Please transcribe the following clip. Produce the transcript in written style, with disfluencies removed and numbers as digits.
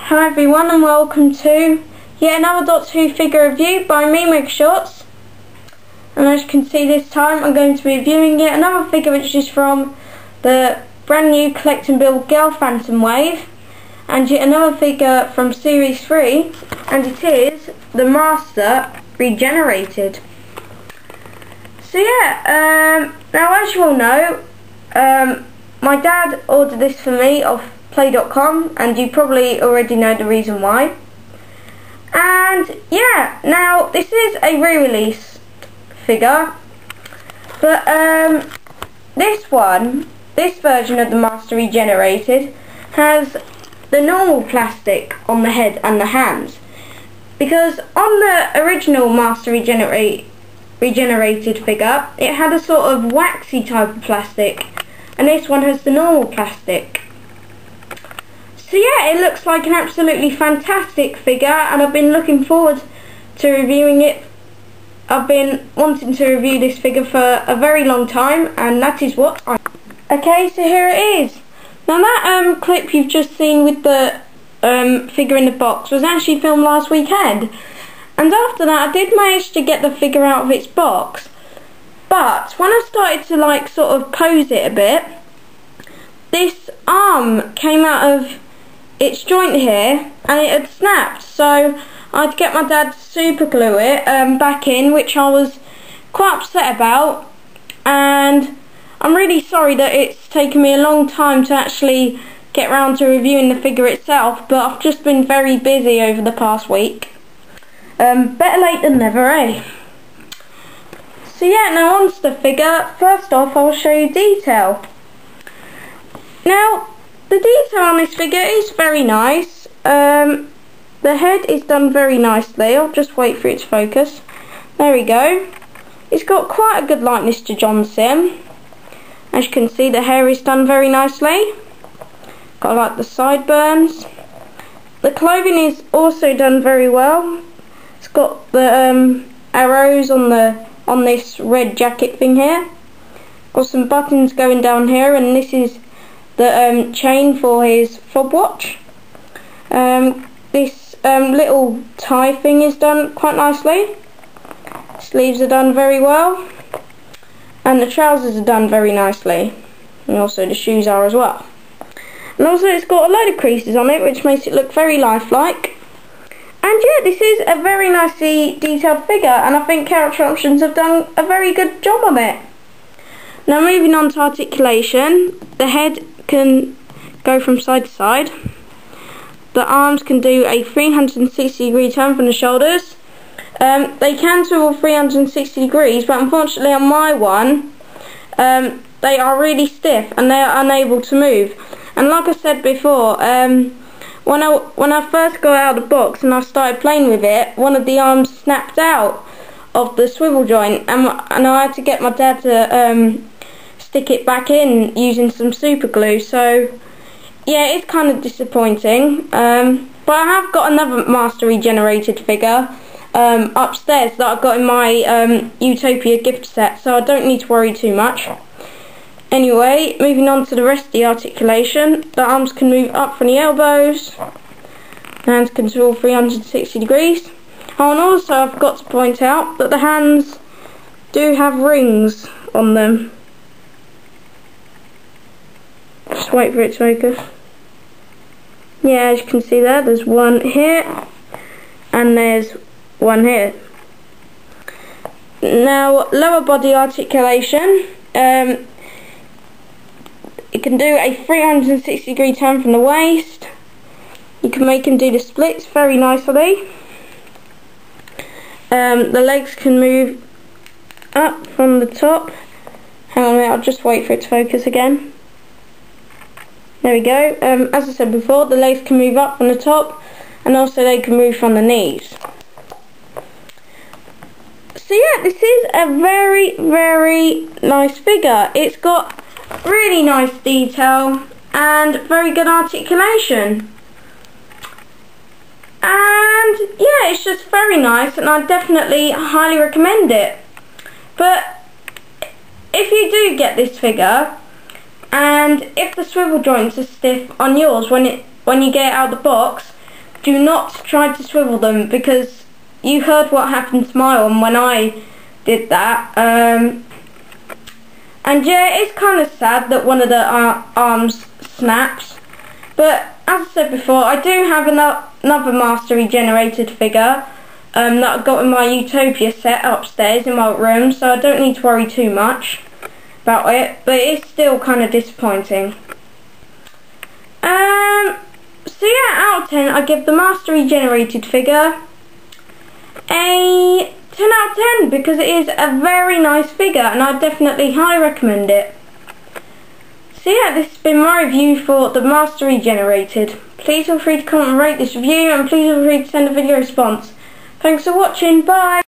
Hello everyone and welcome to yet another Doctor Who figure review by me, Meg Shorts. And as you can see, this time I'm going to be reviewing yet another figure which is from the brand new collect and build Gelth Phantom wave, and yet another figure from series 3, and it is the Master regenerated. So yeah, now as you all know, my dad ordered this for me off play.com, and you probably already know the reason why. And yeah, now this is a re-release figure, but this version of the Master regenerated has the normal plastic on the head and the hands, because on the original Master regenerated figure it had a sort of waxy type of plastic, and this one has the normal plastic. So yeah, it looks like an absolutely fantastic figure, and I've been looking forward to reviewing it. I've been wanting to review this figure for a very long time, and that is what I... Okay, so here it is. Now that clip you've just seen with the figure in the box was actually filmed last weekend, and after that I did manage to get the figure out of its box, but when I started to like sort of pose it a bit, this arm came out of its joint here and it had snapped, so I had to get my dad to super glue it back in, which I was quite upset about, and I'm really sorry that it's taken me a long time to actually get round to reviewing the figure itself, but I've just been very busy over the past week. Better late than never, eh? So yeah, now on to the figure. First off, I'll show you detail. Now, the detail on this figure is very nice. The head is done very nicely. I'll just wait for it to focus. There we go. It's got quite a good likeness to John Sim. As you can see, the hair is done very nicely. Got like the sideburns. The clothing is also done very well. It's got the arrows on this red jacket thing here. Got some buttons going down here, and this is the chain for his fob watch. This little tie thing is done quite nicely. Sleeves are done very well, and the trousers are done very nicely, and also the shoes are as well. And also it's got a load of creases on it, which makes it look very lifelike. And yeah, this is a very nicely detailed figure, and I think Character Options have done a very good job on it. Now moving on to articulation, the head can go from side to side. The arms can do a 360-degree turn from the shoulders. They can swivel 360 degrees, but unfortunately on my one, they are really stiff and they are unable to move. And like I said before, when I first got out of the box and I started playing with it, one of the arms snapped out of the swivel joint, and I had to get my dad to stick it back in using some super glue. So yeah, it's kind of disappointing, but I have got another Master regenerated figure upstairs that I got in my Utopia gift set, so I don't need to worry too much. Anyway, moving on to the rest of the articulation, the arms can move up from the elbows, hands can swivel 360 degrees. Oh, and also I've got to point out that the hands do have rings on them. Just wait for it to focus. Yeah, as you can see there's one here and there's one here. Now, lower body articulation, it can do a 360 degree turn from the waist. You can make him do the splits very nicely. The legs can move up from the top. Hang on a minute, I'll just wait for it to focus again. There we go. As I said before, the legs can move up from the top, and also they can move from the knees. So yeah, this is a very, very nice figure. It's got really nice detail and very good articulation. And yeah, it's just very nice, and I definitely highly recommend it. But if you do get this figure, and if the swivel joints are stiff on yours when you get it out of the box, do not try to swivel them, because you heard what happened to my arm when I did that. And yeah, it's kind of sad that one of the arms snaps, but as I said before, I do have another mastery generated figure that I got in my Utopia set upstairs in my room, so I don't need to worry too much about it, but it's still kind of disappointing. So yeah, out of 10 I give the mastery generated figure a 10 out of 10, because it is a very nice figure and I definitely highly recommend it. So yeah, this has been my review for the mastery generated. Please feel free to comment and rate this review, and please feel free to send a video response. Thanks for watching, bye!